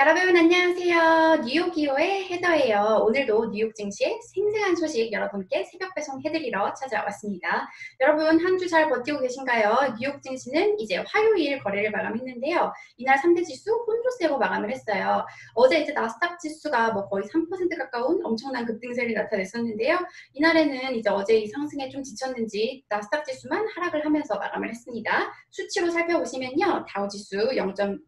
여러분 안녕하세요. 뉴욕 기호의 헤더예요. 오늘도 뉴욕 증시의 생생한 소식 여러분께 새벽 배송해드리러 찾아왔습니다. 여러분 한 주 잘 버티고 계신가요? 뉴욕 증시는 이제 화요일 거래를 마감했는데요. 이날 3대 지수 혼조세로 마감을 했어요. 어제 이제 나스닥 지수가 거의 3% 가까운 엄청난 급등세를 나타냈었는데요. 이날에는 이제 어제 이 상승에 좀 지쳤는지 나스닥 지수만 하락을 하면서 마감을 했습니다. 수치로 살펴보시면요. 다우 지수 0.6%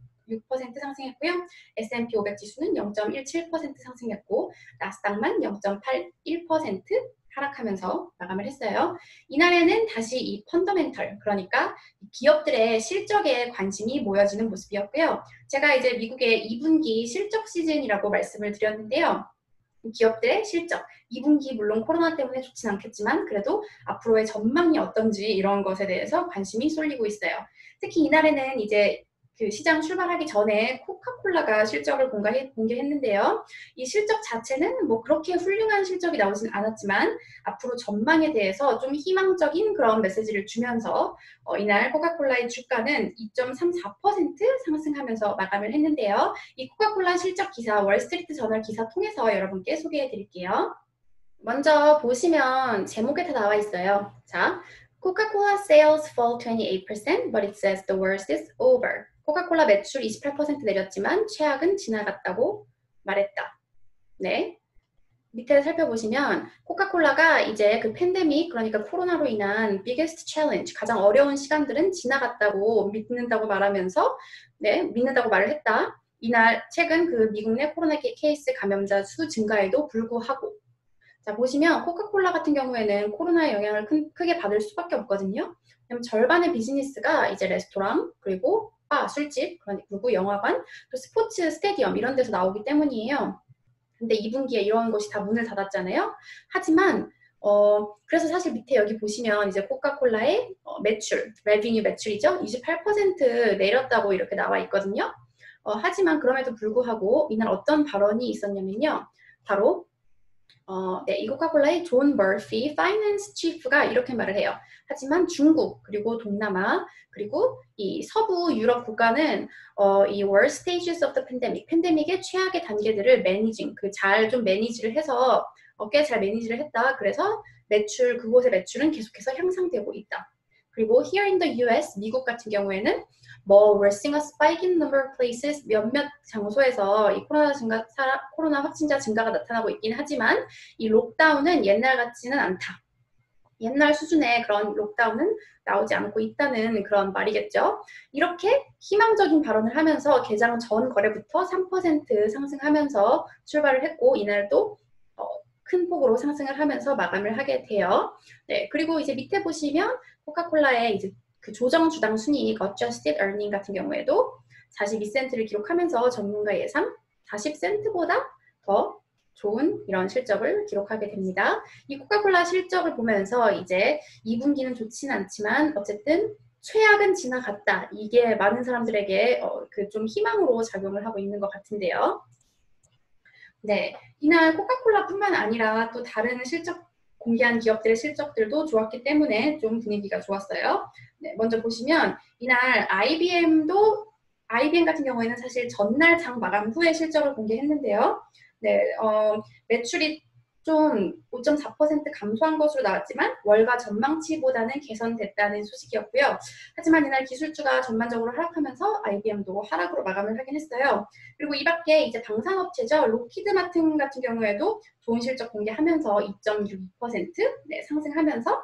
상승했고요. S&P 500 지수는 0.17% 상승했고 나스닥만 0.81% 하락하면서 마감을 했어요. 이날에는 다시 이 펀더멘털, 그러니까 기업들의 실적에 관심이 모여지는 모습이었고요. 제가 이제 미국의 2분기 실적 시즌이라고 말씀을 드렸는데요. 기업들의 실적, 2분기 물론 코로나 때문에 좋진 않겠지만 그래도 앞으로의 전망이 어떤지 이런 것에 대해서 관심이 쏠리고 있어요. 특히 이날에는 이제 그 시장 출발하기 전에 코카콜라가 실적을 공개했는데요. 이 실적 자체는 그렇게 훌륭한 실적이 나오진 않았지만 앞으로 전망에 대해서 좀 희망적인 그런 메시지를 주면서 이날 코카콜라의 주가는 2.34% 상승하면서 마감을 했는데요. 이 코카콜라 실적 기사 월스트리트 저널 기사 통해서 여러분께 소개해 드릴게요. 먼저 보시면 제목에 다 나와 있어요. 자, Coca-Cola sales fall 28%, but it says the worst is over. 코카콜라 매출 28% 내렸지만 최악은 지나갔다고 말했다. 네. 밑에 살펴보시면 코카콜라가 이제 그 팬데믹, 그러니까 코로나로 인한 biggest challenge, 가장 어려운 시간들은 지나갔다고 믿는다고 말하면서 믿는다고 말을 했다. 이날 최근 그 미국 내 코로나 케이스 감염자 수 증가에도 불구하고 자, 보시면 코카콜라 같은 경우에는 코로나의 영향을 크게 받을 수밖에 없거든요. 그럼 절반의 비즈니스가 이제 레스토랑, 그리고 바, 술집, 그리고 영화관, 또 스포츠 스테디엄 이런 데서 나오기 때문이에요. 근데 2분기에 이런 곳이 다 문을 닫았잖아요. 하지만 그래서 사실 밑에 여기 보시면 이제 코카콜라의 매출, 레비뉴 매출이죠. 28% 내렸다고 이렇게 나와 있거든요. 하지만 그럼에도 불구하고 이날 어떤 발언이 있었냐면요. 바로 이 코카콜라의 존 머피 파이낸스 치프가 이렇게 말을 해요. 하지만 중국 그리고 동남아 그리고 이 서부 유럽 국가는 이 worst stages of the pandemic, 팬데믹의 최악의 단계들을 매니징, 잘 좀 매니지를 해서 꽤 잘 매니지를 했다. 그래서 그곳의 매출은 계속해서 향상되고 있다. 그리고 here in the US, 미국 같은 경우에는 we're seeing a spike in number of places, 몇몇 장소에서 이 코로나 확진자 증가가 나타나고 있긴 하지만 이 록다운은 옛날 같지는 않다. 옛날 수준의 그런 록다운은 나오지 않고 있다는 그런 말이겠죠. 이렇게 희망적인 발언을 하면서 개장 전 거래부터 3% 상승하면서 출발을 했고 이날도 큰 폭으로 상승을 하면서 마감을 하게 돼요. 네, 그리고 이제 밑에 보시면 코카콜라의 이제 그 조정 주당 순이익 adjusted earning 같은 경우에도 42센트를 기록하면서 전문가 예상 40센트보다 더 좋은 이런 실적을 기록하게 됩니다. 이 코카콜라 실적을 보면서 이제 2분기는 좋지는 않지만 어쨌든 최악은 지나갔다. 이게 많은 사람들에게 좀 희망으로 작용을 하고 있는 것 같은데요. 네, 이날 코카콜라뿐만 아니라 또 다른 공개한 기업들의 실적들도 좋았기 때문에 좀 분위기가 좋았어요. 네, 먼저 보시면 이날 IBM 같은 경우에는 사실 전날 장 마감 후에 실적을 공개했는데요. 네, 매출이 좀 5.4% 감소한 것으로 나왔지만 월가 전망치보다는 개선됐다는 소식이었고요. 하지만 이날 기술주가 전반적으로 하락하면서 IBM도 하락으로 마감을 하긴 했어요. 그리고 이 밖에 이제 방산업체죠. 로키드 마틴 같은 경우에도 좋은 실적 공개하면서 2.62% 상승하면서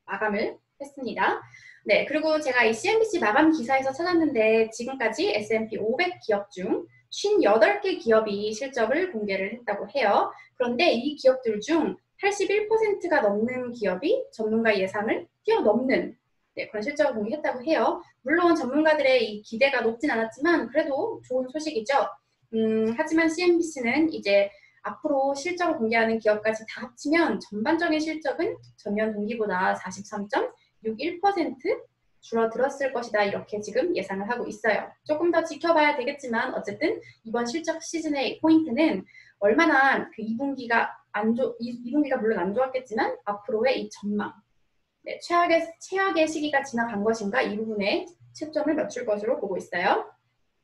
마감을 했습니다. 네, 그리고 제가 이 CNBC 마감 기사에서 찾았는데 지금까지 S&P 500 기업 중 58개 기업이 실적을 공개를 했다고 해요. 그런데 이 기업들 중 81%가 넘는 기업이 전문가 예상을 뛰어넘는 그런 실적을 공개했다고 해요. 물론 전문가들의 이 기대가 높진 않았지만 그래도 좋은 소식이죠. 하지만 CNBC는 이제 앞으로 실적을 공개하는 기업까지 다 합치면 전반적인 실적은 전년 동기보다 43.61% 줄어들었을 것이다. 이렇게 지금 예상을 하고 있어요. 조금 더 지켜봐야 되겠지만 어쨌든 이번 실적 시즌의 포인트는 얼마나 그 2분기가 물론 안 좋았겠지만 앞으로의 이 전망, 최악의 시기가 지나간 것인가 이 부분에 채점을 맞출 것으로 보고 있어요.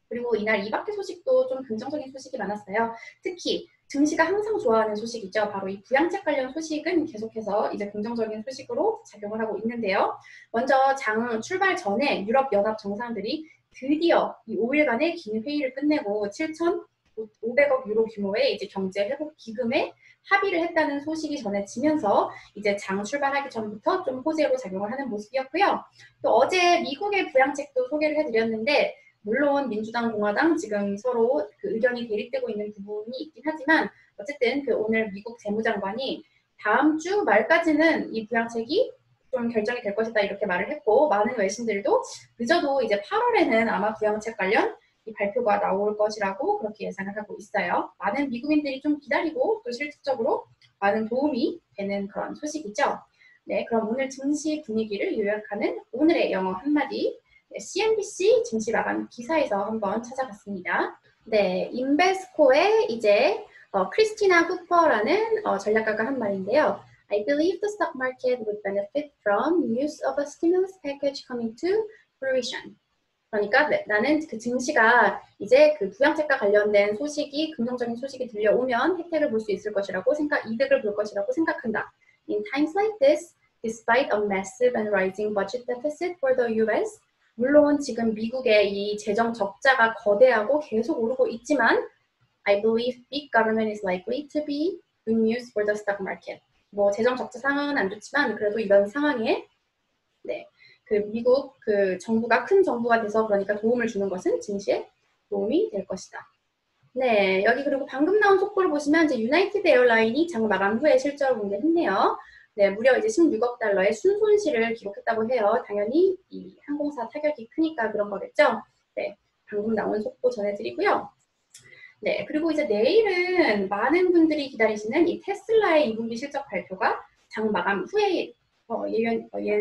그리고 이날 이밖의 소식도 좀 긍정적인 소식이 많았어요. 특히 증시가 항상 좋아하는 소식이죠. 바로 이 부양책 관련 소식은 계속해서 이제 긍정적인 소식으로 작용을 하고 있는데요. 먼저 장 출발 전에 유럽연합 정상들이 드디어 이 5일간의 긴 회의를 끝내고 7,500억 유로 규모의 이제 경제 회복 기금에 합의를 했다는 소식이 전해지면서 이제 장 출발하기 전부터 좀 호재로 작용을 하는 모습이었고요. 또 어제 미국의 부양책도 소개를 해드렸는데 물론 민주당, 공화당 지금 서로 그 의견이 대립되고 있는 부분이 있긴 하지만 어쨌든 그 오늘 미국 재무장관이 다음 주 말까지는 이 부양책이 좀 결정이 될 것이다 이렇게 말을 했고 많은 외신들도 늦어도 이제 8월에는 아마 부양책 관련 이 발표가 나올 것이라고 그렇게 예상을 하고 있어요. 많은 미국인들이 좀 기다리고 또 실질적으로 많은 도움이 되는 그런 소식이죠. 네, 그럼 오늘 증시 분위기를 요약하는 오늘의 영어 한마디 CNBC 증시 마감 기사에서 한번 찾아봤습니다. 네, 인베스코의 이제 크리스티나 후퍼라는 전략가가 한 말인데요. I believe the stock market would benefit from news of a stimulus package coming to fruition. 그러니까 나는 그 증시가 이제 그 부양책과 관련된 소식이 긍정적인 소식이 들려오면 혜택을 볼 수 있을 것이라고 이득을 볼 것이라고 생각한다. In times like this, despite a massive and rising budget deficit for the U.S., 물론 지금 미국의 이 재정 적자가 거대하고 계속 오르고 있지만 I believe big government is likely to be good news for the stock market. 뭐 재정 적자 상황은 안 좋지만 그래도 이런 상황에 네, 그 미국 그 정부가 큰 정부가 돼서 그러니까 도움을 주는 것은 증시에 도움이 될 것이다. 네, 여기 그리고 방금 나온 속보를 보시면 이제 유나이티드 에어라인이 장 마감 후에 실적을 공개했네요. 네, 무려 이제 16억 달러의 순손실을 기록했다고 해요. 당연히 이 항공사 타격이 크니까 그런 거겠죠. 네, 방금 나온 속보 전해드리고요. 네, 그리고 이제 내일은 많은 분들이 기다리시는 이 테슬라의 2분기 실적 발표가 장 마감 후에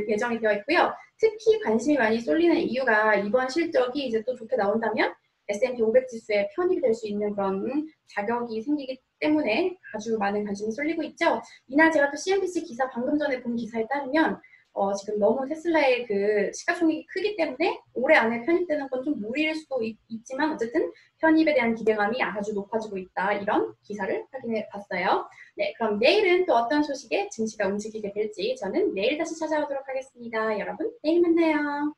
예정이 되어 있고요. 특히 관심이 많이 쏠리는 이유가 이번 실적이 이제 또 좋게 나온다면 S&P 500 지수에 편입이 될 수 있는 그런 자격이 생기기 때문에 아주 많은 관심이 쏠리고 있죠. 이날 제가 또 CNBC 기사 방금 전에 본 기사에 따르면 지금 너무 테슬라의 그 시가총액이 크기 때문에 올해 안에 편입되는 건 좀 무리일 수도 있지만 어쨌든 편입에 대한 기대감이 아주 높아지고 있다. 이런 기사를 확인해 봤어요. 네, 그럼 내일은 또 어떤 소식에 증시가 움직이게 될지 저는 내일 다시 찾아오도록 하겠습니다. 여러분, 내일 만나요.